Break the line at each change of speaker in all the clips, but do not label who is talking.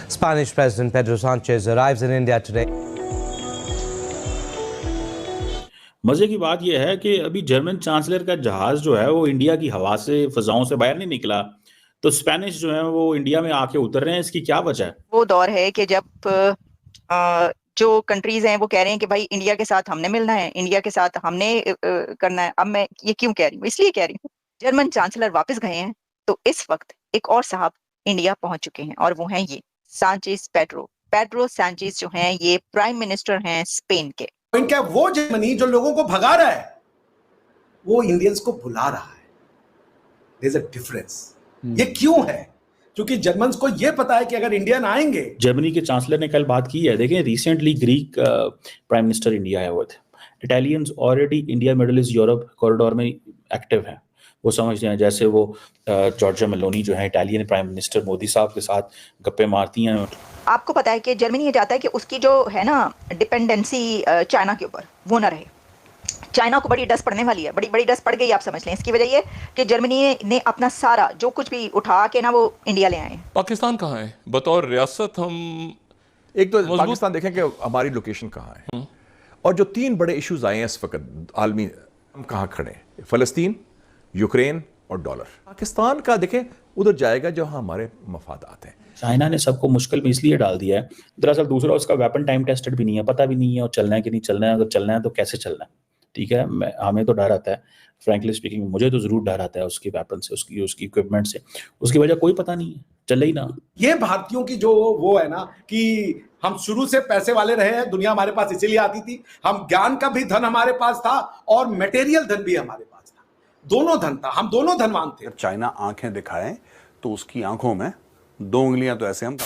Spanish President Pedro Sanchez arrives in India today.
मजे की बात यह है कि अभी जर्मन चांसलर का जहाज जो है वो इंडिया की हवा से फिजाओं से बाहर नहीं निकला, तो स्पेनिश जो है वो इंडिया में आके उतर रहे हैं। इसकी क्या वजह है?
वो दौर है कि जब जो कंट्रीज हैं वो कह रहे हैं कि भाई इंडिया के साथ हमने मिलना है, इंडिया के साथ हमने करना है। अब मैं ये क्यों कह रही हूँ, इसलिए कह रही हूँ जर्मन चांसलर वापस गए हैं, तो इस वक्त एक और साहब इंडिया पहुंच चुके हैं और वो हैं ये सांचेज पेड्रो सांचेज जो हैं ये प्राइम मिनिस्टर हैं स्पेन के।
इनका वो जर्मनी जो लोगों को भगा रहा है वो इंडियंस को बुला रहा है। There is a difference. ये क्यों है? क्योंकि जर्मन्स को ये पता है कि अगर इंडियन आएंगे।
जर्मनी के चांसलर ने कल बात की है। देखें, recently Greek prime minister India आए हुए थे। Italians already India middle east Europe corridor में एक्टिव हैं। वो समझते हैं, जैसे वो जॉर्जिया मेलोनी जो है इटालियन प्राइम मिनिस्टर मोदी साहब के साथ गप्पे मारती हैं।
आपको पता है कि जर्मनी ये चाहता है कि उसकी जो है ना डिपेंडेंसी चाइना के ऊपर वो ना रहे। चाइना को बड़ी डस पड़ने वाली है, बड़ी डस पड़ गई, आप समझ लें। इसकी वजह ये कि जर्मनी ने अपना सारा जो कुछ भी उठा के ना वो इंडिया ले आए।
पाकिस्तान कहाँ है बतौर रियासत? हम
एक तो पाकिस्तान देखें कि हमारी लोकेशन कहाँ है, और जो 3 बड़े इश्यूज आए हैं इस वक्त आलमी, हम कहाँ खड़े हैं? फ़लस्तीन, यूक्रेन और डॉलर। पाकिस्तान का देखें उधर जाएगा जहाँ हमारे मफादात हैं।
चाइना ने सबको मुश्किल में इसलिए डाल दिया है। दरअसल दूसरा, उसका वेपन टाइम टेस्टेड भी नहीं है, पता भी नहीं है और चलना है कि नहीं चलना है। अगर चलना है तो कैसे चलना है? ठीक है, हमें तो डर आता है, फ्रैंकली स्पीकिंग मुझे तो जरूर डर आता है उसकी वेपन से, उसकी इक्विपमेंट से। उसकी वजह कोई पता नहीं है, चले ही ना।
ये भारतीयों की जो वो है ना कि हम शुरू से पैसे वाले रहे हैं, दुनिया हमारे पास इसीलिए आती थी। हम ज्ञान का भी धन हमारे पास था और मटेरियल धन भी हमारे पास था, दोनों धन था, हम दोनों धनवान थे।
चाइना आंखें दिखाए तो उसकी आंखों में 2 उंगलियां तो ऐसे हम।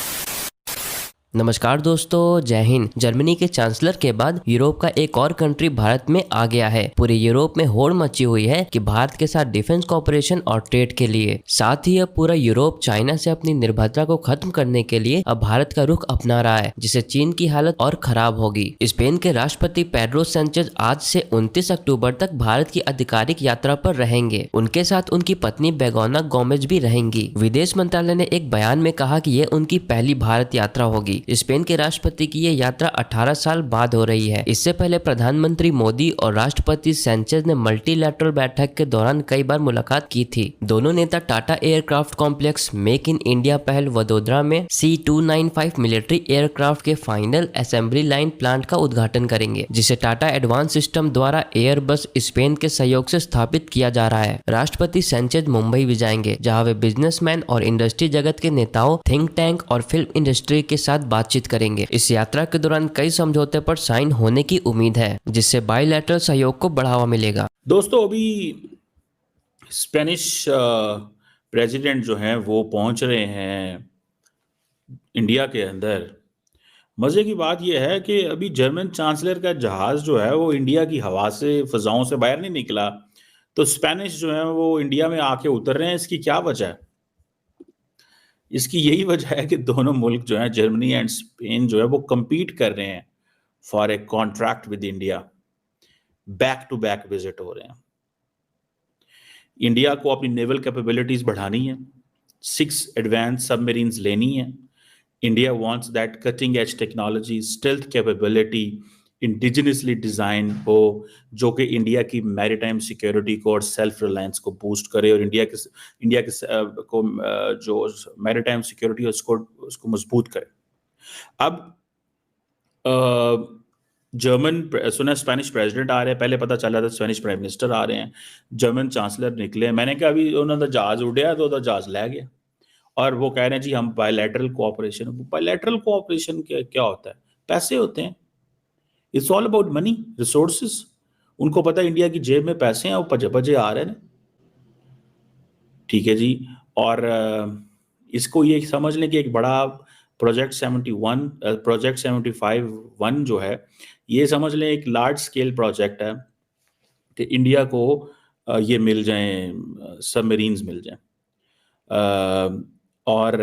नमस्कार दोस्तों, जय हिंद। जर्मनी के चांसलर के बाद यूरोप का एक और कंट्री भारत में आ गया है। पूरे यूरोप में होड़ मची हुई है कि भारत के साथ डिफेंस कॉपरेशन और ट्रेड के लिए। साथ ही अब पूरा यूरोप चाइना से अपनी निर्भरता को खत्म करने के लिए अब भारत का रुख अपना रहा है, जिससे चीन की हालत और खराब होगी। स्पेन के राष्ट्रपति पेड्रो सैंचेज आज से 29 अक्टूबर तक भारत की आधिकारिक यात्रा पर रहेंगे। उनके साथ उनकी पत्नी बेगोना गोमेज भी रहेंगी। विदेश मंत्रालय ने एक बयान में कहा कि ये उनकी पहली भारत यात्रा होगी। स्पेन के राष्ट्रपति की ये यात्रा 18 साल बाद हो रही है। इससे पहले प्रधानमंत्री मोदी और राष्ट्रपति सैंचेज ने मल्टीलैटरल बैठक के दौरान कई बार मुलाकात की थी। दोनों नेता Tata aircraft complex make in India पहल वडोदरा में C295 मिलिट्री एयरक्राफ्ट के फाइनल असेंबली लाइन प्लांट का उद्घाटन करेंगे, जिसे टाटा एडवांस सिस्टम द्वारा एयरबस स्पेन के सहयोग से स्थापित किया जा रहा है। राष्ट्रपति सैंचेज मुंबई भी जाएंगे, जहाँ वे बिजनेसमैन और इंडस्ट्री जगत के नेताओं, थिंक टैंक और फिल्म इंडस्ट्री के साथ बातचीत करेंगे। इस यात्रा के दौरान कई समझौते पर साइन होने की उम्मीद है, जिससे बायलैटरल सहयोग को बढ़ावा मिलेगा।
दोस्तों, अभी स्पेनिश प्रेसिडेंट जो हैं वो पहुंच रहे हैं इंडिया के अंदर। मजे की बात यह है कि अभी जर्मन चांसलर का जहाज जो है वो इंडिया की हवा से फिजाओं से बाहर नहीं निकला, तो स्पेनिश जो है वो इंडिया में आके उतर रहे हैं। इसकी क्या वजह है? इसकी यही वजह है कि दोनों मुल्क जो है, जर्मनी एंड स्पेन जो है, वो compete कर रहे हैं for a contract with India. Back to back visit हो रहे हैं। इंडिया को अपनी नेवल कैपेबिलिटीज बढ़ानी है, 6 एडवांस सबमरीन्स लेनी है। India wants that cutting edge technology, stealth capability indigenously design हो, जो कि इंडिया की मैरीटाइम सिक्योरिटी को और सेल्फ रिलायंस को बूस्ट करे और इंडिया के जो मैरीटाइम सिक्योरिटी उसको मजबूत करे। अब सुना स्पेनिश प्रेसिडेंट आ रहे हैं, पहले पता चला था स्पेनिश प्राइम मिनिस्टर आ रहे हैं, जर्मन चांसलर निकले। मैंने कहा अभी उन्होंने जहाज उड़ाया तो जहाज ले गया, और वो कह रहे हैं जी हम बायलैटरल कोऑपरेशन। बायलैटरल कोऑपरेशन क्या होता है? पैसे होते हैं। It's all about money, resources. उनको पता है इंडिया की जेब में पैसे हैं, वो पजे आ रहे हैं। ठीक है जी। और इसको ये समझ लें कि एक बड़ा प्रोजेक्ट 75-1 जो है, ये समझ लें एक लार्ज स्केल प्रोजेक्ट है कि इंडिया को ये मिल जाएं, सबमरीन्स मिल जाएं। और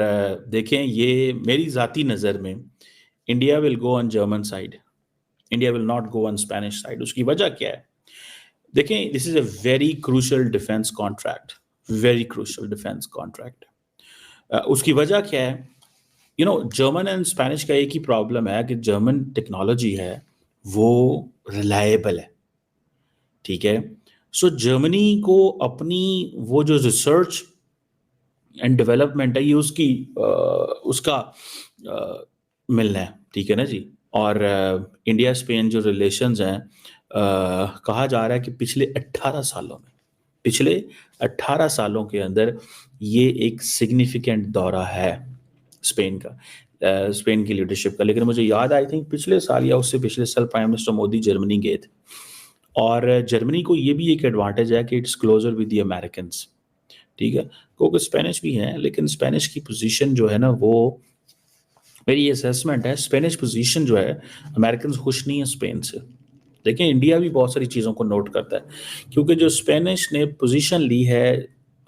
देखें, ये मेरी ज़ाती नज़र में India will go on German side, India will not go on Spanish side. उसकी वजह क्या है? देखें, this is a very crucial defence contract, very crucial defence contract. उसकी वजह क्या है? जर्मन एंड स्पेनिश का एक ही प्रॉब्लम है कि जर्मन टेक्नोलॉजी है वो रिलायबल है, ठीक है। सो जर्मनी को अपनी वो जो रिसर्च एंड डेवलपमेंट है ये उसका मिलना है, ठीक है ना जी। और इंडिया स्पेन जो रिलेशंस हैं, कहा जा रहा है कि पिछले 18 सालों के अंदर ये एक सिग्निफिकेंट दौरा है स्पेन का, स्पेन की लीडरशिप का। लेकिन मुझे याद आई थिंक पिछले साल या उससे पिछले साल प्राइम मिनिस्टर मोदी जर्मनी गए थे, और जर्मनी को ये भी एक एडवांटेज है कि it's closer with the Americans, ठीक है। क्योंकि स्पेनिश भी हैं, लेकिन स्पेनिश की पोजीशन जो है ना, वो मेरी असेसमेंट है, स्पेनिश पोजीशन जो है, अमेरिकन खुश नहीं है स्पेन से। देखिए इंडिया भी बहुत सारी चीज़ों को नोट करता है, क्योंकि जो स्पेनिश ने पोजीशन ली है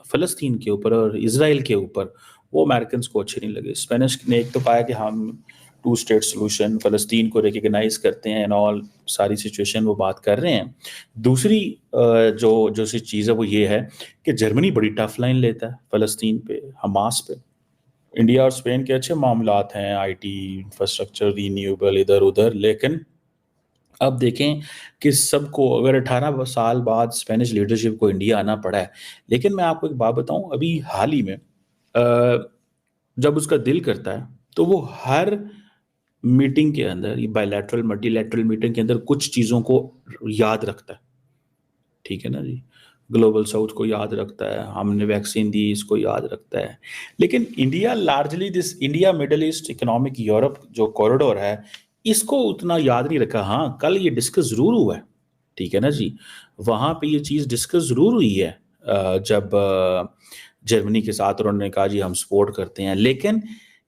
फ़लस्तीन के ऊपर और इजराइल के ऊपर, वो अमेरिकन को अच्छे नहीं लगे। स्पेनिश ने एक तो कहा कि हम 2 स्टेट सोल्यूशन, फ़लस्तीन को रिकग्नाइज करते हैं एंड ऑल, सारी सिचुएशन वो बात कर रहे हैं। दूसरी जो सी चीज़ है वो ये है कि जर्मनी बड़ी टफ लाइन लेता है फ़लस्तीन पे, हमास पे। इंडिया और स्पेन के अच्छे मामलात हैं, आईटी, इंफ्रास्ट्रक्चर, रीन्यूएबल, इधर उधर, लेकिन अब देखें कि सबको अगर 18 साल बाद स्पेनिश लीडरशिप को इंडिया आना पड़ा है। लेकिन मैं आपको एक बात बताऊं, अभी हाल ही में जब उसका दिल करता है तो वो हर मीटिंग के अंदर, ये बायलैटरल मल्टीलैटरल मीटिंग के अंदर कुछ चीज़ों को याद रखता है, ठीक है ना जी। ग्लोबल साउथ को याद रखता है, हमने वैक्सीन दी इसको याद रखता है। लेकिन India largely this India middle east economic Europe जो कॉरिडोर है, इसको उतना याद नहीं रखा। हाँ, कल ये डिस्कस ज़रूर हुआ है, ठीक है ना जी। वहाँ पे ये चीज़ डिस्कस ज़रूर हुई है जब जर्मनी के साथ उन्होंने कहा जी हम सपोर्ट करते हैं। लेकिन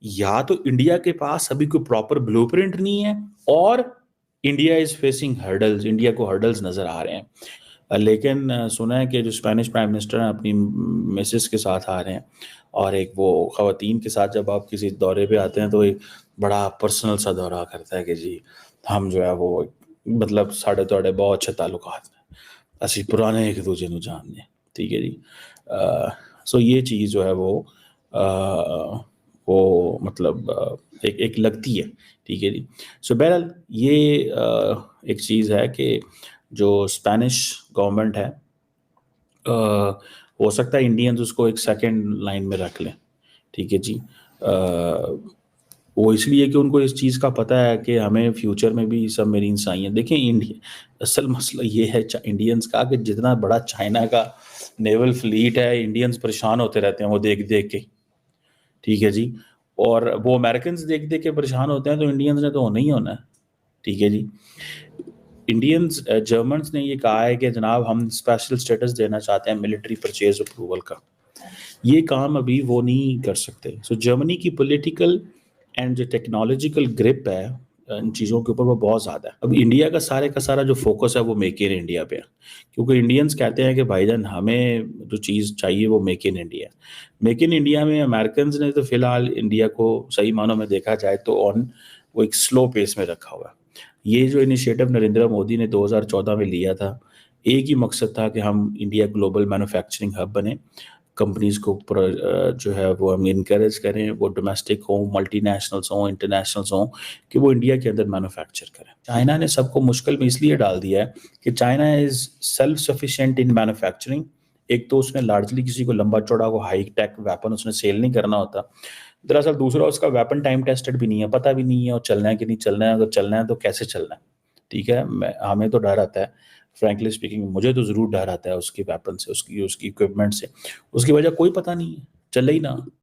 या तो इंडिया के पास अभी कोई प्रॉपर ब्लूप्रिंट नहीं है, और India is facing hurdles, India को हर्डल्स नज़र आ रहे हैं। लेकिन सुना है कि जो स्पेनिश प्राइम मिनिस्टर हैं अपनी मिसेस के साथ आ रहे हैं, और एक वो ख़वातीन के साथ जब आप किसी दौरे पे आते हैं तो एक बड़ा पर्सनल सा दौरा करता है कि जी हम जो है वो मतलब साढ़े तोड़े बहुत अच्छे ताल्लुकात हैं, असी पुराने एक दूजे को जानते हैं, ठीक है जी। सो ये चीज़ जो है वो मतलब एक लगती है, ठीक है जी। सो बहरहाल ये एक चीज़ है कि जो स्पेनिश गवर्नमेंट है, हो सकता है इंडियंस उसको एक सेकंड लाइन में रख लें, ठीक है जी। वो इसलिए कि उनको इस चीज़ का पता है कि हमें फ्यूचर में भी सबमरीन्स चाहिए। देखिए इंडिया, असल मसला ये है इंडियंस का कि जितना बड़ा चाइना का नेवल फ्लीट है, इंडियंस परेशान होते रहते हैं वो देख देख के, ठीक है जी। और वो अमेरिकन देख देख के परेशान होते हैं, तो इंडियंस ने तो होना ही होना है, ठीक है जी। इंडियंस जर्मन्स ने ये कहा है कि जनाब हम स्पेशल स्टेटस देना चाहते हैं मिलिट्री परचेज अप्रूवल का। ये काम अभी वो नहीं कर सकते। सो जर्मनी की पॉलिटिकल एंड जो टेक्नोलॉजिकल ग्रिप है इन चीज़ों के ऊपर वो बहुत ज़्यादा है। अब इंडिया का सारा जो फोकस है वो मेक इन इंडिया पे है, क्योंकि इंडियंस कहते हैं कि भाईजान हमें जो चीज़ चाहिए वो make in India. Make in India में अमेरिकन ने तो फिलहाल इंडिया को सही मानों में देखा जाए तो वो एक स्लो पेस में रखा हुआ है। ये जो इनिशिएटिव नरेंद्र मोदी ने 2014 में लिया था, एक ही मकसद था कि हम इंडिया ग्लोबल मैन्युफैक्चरिंग हब बने, कंपनीज को जो है वो हम इनकरेज करें, वो डोमेस्टिक हो, मल्टीनेशनल्स हों, इंटरनेशनल्स हों, कि वो इंडिया के अंदर मैन्युफैक्चर करें। चाइना ने सबको मुश्किल में इसलिए डाल दिया है कि China is self sufficient in manufacturing. एक तो उसने लार्जली किसी को लंबा चौड़ा को हाई टेक वेपन उसने सेल नहीं करना होता, दरअसल दूसरा उसका वेपन टाइम टेस्टेड भी नहीं है, पता भी नहीं है और चलना है कि नहीं चलना है, अगर चलना है तो कैसे चलना है, ठीक है। हमें तो डर आता है, फ्रैंकली स्पीकिंग मुझे तो ज़रूर डर आता है उसके वेपन से, उसकी इक्विपमेंट से। उसकी वजह कोई पता नहीं है, चले ही ना।